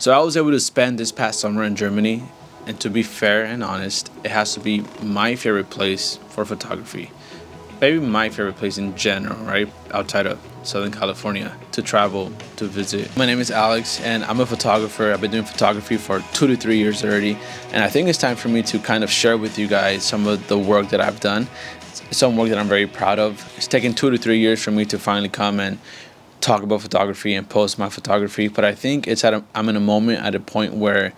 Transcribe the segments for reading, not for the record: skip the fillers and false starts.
So I was able to spend this past summer in Germany, and to be fair and honest, it has to be my favorite place for photography. Maybe my favorite place in general, right? Outside of Southern California to travel to visit. My name is Alex, and I'm a photographer. I've been doing photography for 2 to 3 years already, and I think it's time for me to kind of share with you guys some of the work that I've done, some work that I'm very proud of. It's taken 2 to 3 years for me to finally come and talk about photography and post my photography, but I think I'm in a moment at a point where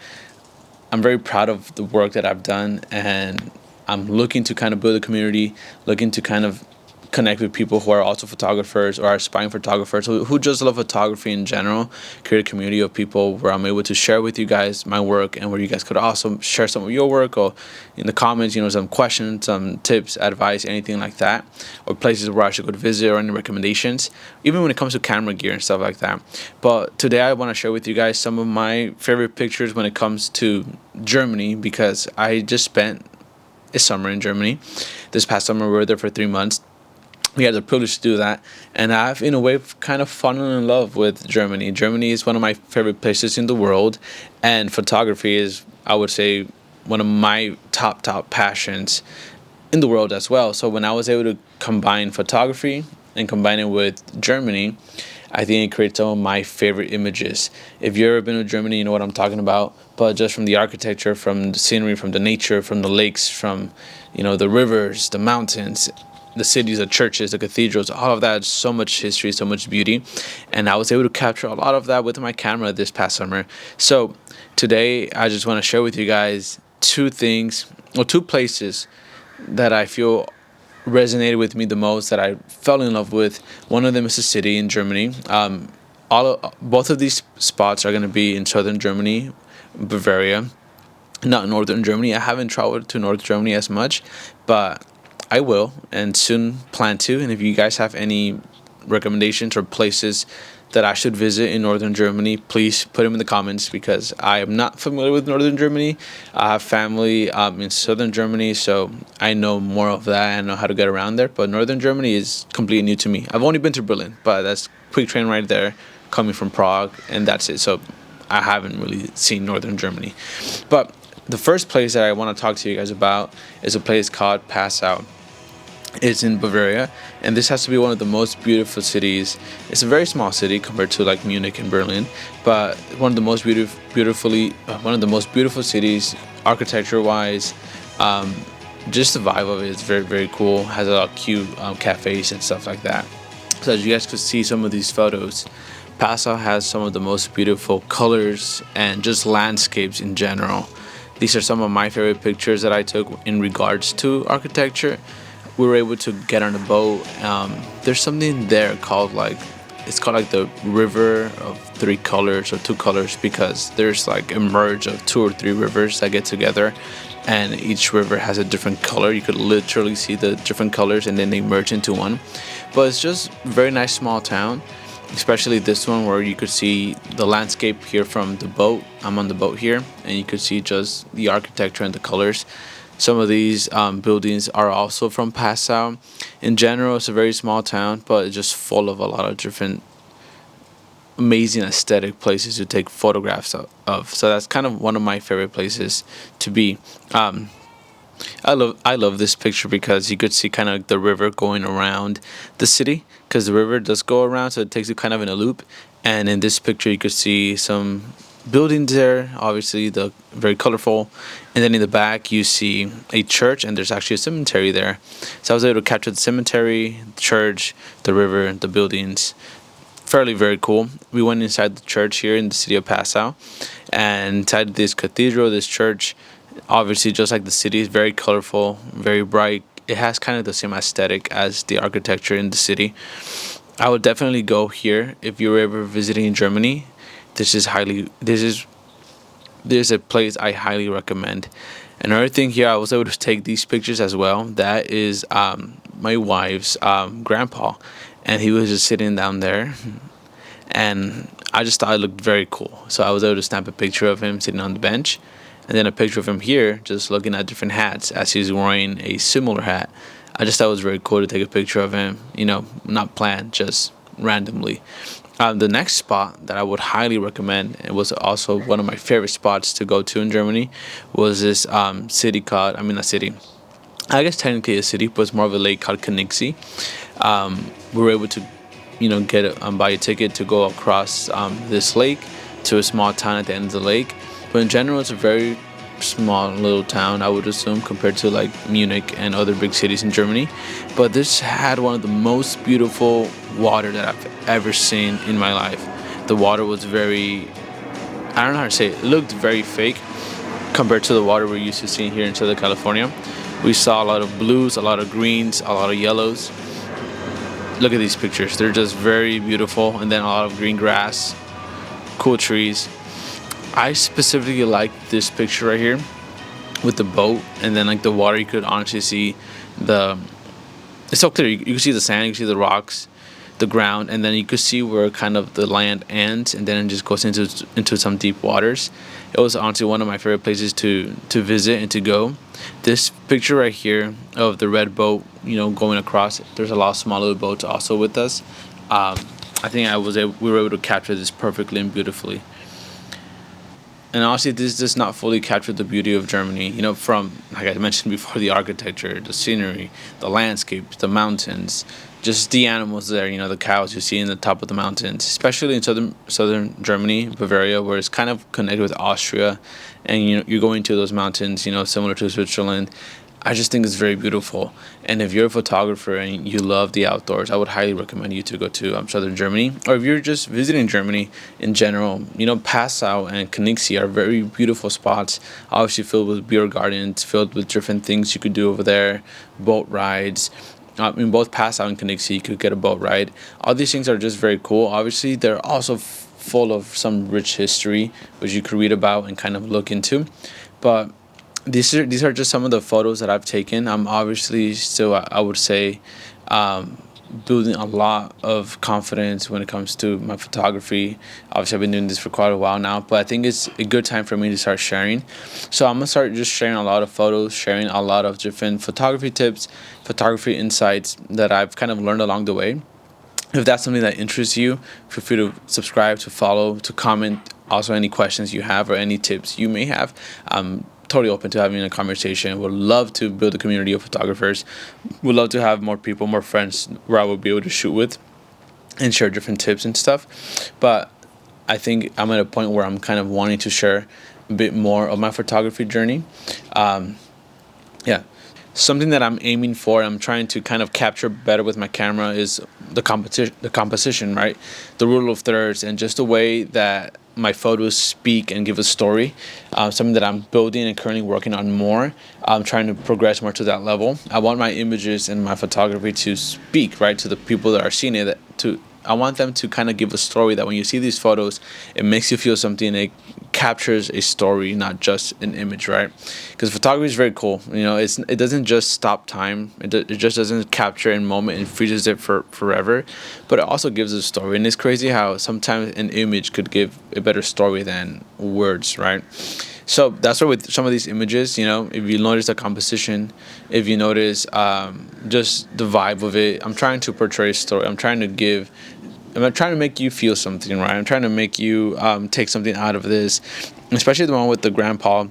I'm very proud of the work that I've done, and I'm looking to kind of build a community, looking to kind of connect with people who are also photographers or aspiring photographers who just love photography in general, create a community of people where I'm able to share with you guys my work, and where you guys could also share some of your work, or in the comments, some questions, some tips, advice, anything like that, or places where I should go to visit, or any recommendations, even when it comes to camera gear and stuff like that. But today I want to share with you guys some of my favorite pictures when it comes to Germany, because I just spent a summer in Germany. This past summer we were there for 3 months. We had the privilege to do that, and I've in a way kind of fallen in love with Germany. Germany is one of my favorite places in the world, and photography is, I would say, one of my top passions in the world as well. So when I was able to combine photography and combine it with Germany, I think it creates some of my favorite images. If you've ever been to Germany, you know what I'm talking about. But just from the architecture, from the scenery, from the nature, from the lakes, from the rivers, the mountains, the cities, the churches, the cathedrals, all of that, so much history, so much beauty. And I was able to capture a lot of that with my camera this past summer. So today I just want to share with you guys two things, or two places that I feel resonated with me the most, that I fell in love with. One of them is a city in Germany. Both of these spots are going to be in southern Germany, Bavaria, not northern Germany. I haven't traveled to North Germany as much, but I will, and soon plan to. And if you guys have any recommendations or places that I should visit in northern Germany, please put them in the comments, because I am not familiar with northern Germany. I have family in southern Germany, so I know more of that. I know how to get around there, but northern Germany is completely new to me. I've only been to Berlin, but that's quick train right there coming from Prague, and that's it. So I haven't really seen northern Germany. But the first place that I want to talk to you guys about is a place called Passau. It's in Bavaria, and this has to be one of the most beautiful cities. It's a very small city compared to like Munich and Berlin, but one of the most beautiful cities, architecture-wise. Just the vibe of it is very, very cool. Has a lot of cute cafes and stuff like that. So as you guys could see some of these photos, Passau has some of the most beautiful colors and just landscapes in general. These are some of my favorite pictures that I took in regards to architecture. We were able to get on a boat. There's something there called it's called the river of three colors or two colors, because there's like a merge of two or three rivers that get together, and each river has a different color. You could literally see the different colors, and then they merge into one. But it's just a very nice small town, especially this one, where you could see the landscape here from the boat. I'm on the boat here, and you could see just the architecture and the colors. Some of these buildings are also from Passau. In general, it's a very small town, but it's just full of a lot of different amazing aesthetic places to take photographs of. So that's kind of one of my favorite places to be. I love this picture because you could see kind of the river going around the city, because the river does go around, so it takes you kind of in a loop. And in this picture, you could see some buildings there, obviously the very colorful, and then in the back you see a church, and there's actually a cemetery there. So I was able to capture the cemetery, the church, the river, the buildings. Fairly very cool. We went inside the church here in the city of Passau, and inside this cathedral, this church, obviously just like the city, is very colorful, very bright. It has kind of the same aesthetic as the architecture in the city. I would definitely go here if you're ever visiting Germany. This is a place I highly recommend. Another thing here, I was able to take these pictures as well. That is my wife's grandpa, and he was just sitting down there, and I just thought it looked very cool. So I was able to snap a picture of him sitting on the bench, and then a picture of him here just looking at different hats as he's wearing a similar hat. I just thought it was very cool to take a picture of him, not planned, just randomly. The next spot that I would highly recommend, it was also one of my favorite spots to go to in Germany, was this city called, I mean, a city, I guess technically a city, but it's more of a lake called Königssee. We were able to, get buy a ticket to go across this lake to a small town at the end of the lake. But in general, it's a very small little town, I would assume, compared to like Munich and other big cities in Germany. But this had one of the most beautiful water that I've ever seen in my life. The water was very, I don't know how to say it looked very fake compared to the water we're used to seeing here in Southern California. We saw a lot of blues, a lot of greens, a lot of yellows. Look at these pictures. They're just very beautiful. And then a lot of green grass, cool trees. I specifically like this picture right here with the boat and then like the water. You could honestly see the, it's so clear. You can see the sand, you can see the rocks, the ground, and then you could see where kind of the land ends, and then it just goes into some deep waters. It was honestly one of my favorite places to visit and to go. This picture right here of the red boat, going across. There's a lot of small little boats also with us. I think we were able to capture this perfectly and beautifully. And honestly, this does not fully capture the beauty of Germany. From, like I mentioned before, the architecture, the scenery, the landscapes, the mountains, just the animals there. The cows you see in the top of the mountains, especially in southern Germany, Bavaria, where it's kind of connected with Austria, and you're going to those mountains. Similar to Switzerland. I just think it's very beautiful. And if you're a photographer and you love the outdoors, I would highly recommend you to go to southern Germany. Or if you're just visiting Germany in general, Passau and Königssee are very beautiful spots. Obviously filled with beer gardens, filled with different things you could do over there, boat rides. In both Passau and Königssee, you could get a boat ride. All these things are just very cool. Obviously, they're also full of some rich history, which you could read about and kind of look into. But these are just some of the photos that I've taken. I'm obviously still, I would say, building a lot of confidence when it comes to my photography. Obviously, I've been doing this for quite a while now, but I think it's a good time for me to start sharing. So I'm gonna start just sharing a lot of photos, sharing a lot of different photography tips, photography insights that I've kind of learned along the way. If that's something that interests you, feel free to subscribe, to follow, to comment. Also, any questions you have or any tips you may have. Totally open to having a conversation. Would love to build a community of photographers. Would love to have more people, more friends where I would be able to shoot with and share different tips and stuff. But I think I'm at a point where I'm kind of wanting to share a bit more of my photography journey. Yeah. Something that I'm aiming for, I'm trying to kind of capture better with my camera, is the composition, right? The rule of thirds, and just the way that my photos speak and give a story. Something that I'm building and currently working on more. I'm trying to progress more to that level. I want my images and my photography to speak, right, to the people that are seeing it. I want them to kind of give a story, that when you see these photos, it makes you feel something. It captures a story, not just an image, right? Because photography is very cool. It doesn't just stop time. It just doesn't capture a moment and freezes it for forever. But it also gives a story. And it's crazy how sometimes an image could give a better story than words, right? So that's why with some of these images, if you notice the composition, if you notice just the vibe of it, I'm trying to portray a story. I'm trying to make you feel something, right? I'm trying to make you take something out of this, especially the one with the grandpa,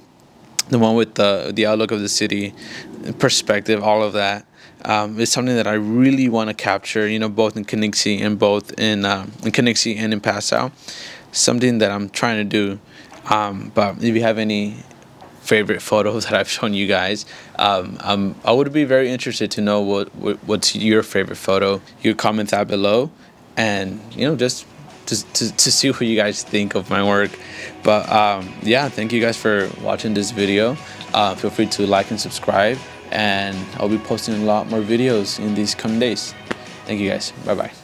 the one with the outlook of the city, perspective, all of that. Is something that I really want to capture, both in Königssee and Königssee and in Passau. Something that I'm trying to do. But if you have any favorite photos that I've shown you guys, I would be very interested to know what's your favorite photo. You could comment that below, and just to see what you guys think of my work. But yeah, thank you guys for watching this video. Feel free to like and subscribe, and I'll be posting a lot more videos in these coming days. Thank you guys. Bye bye.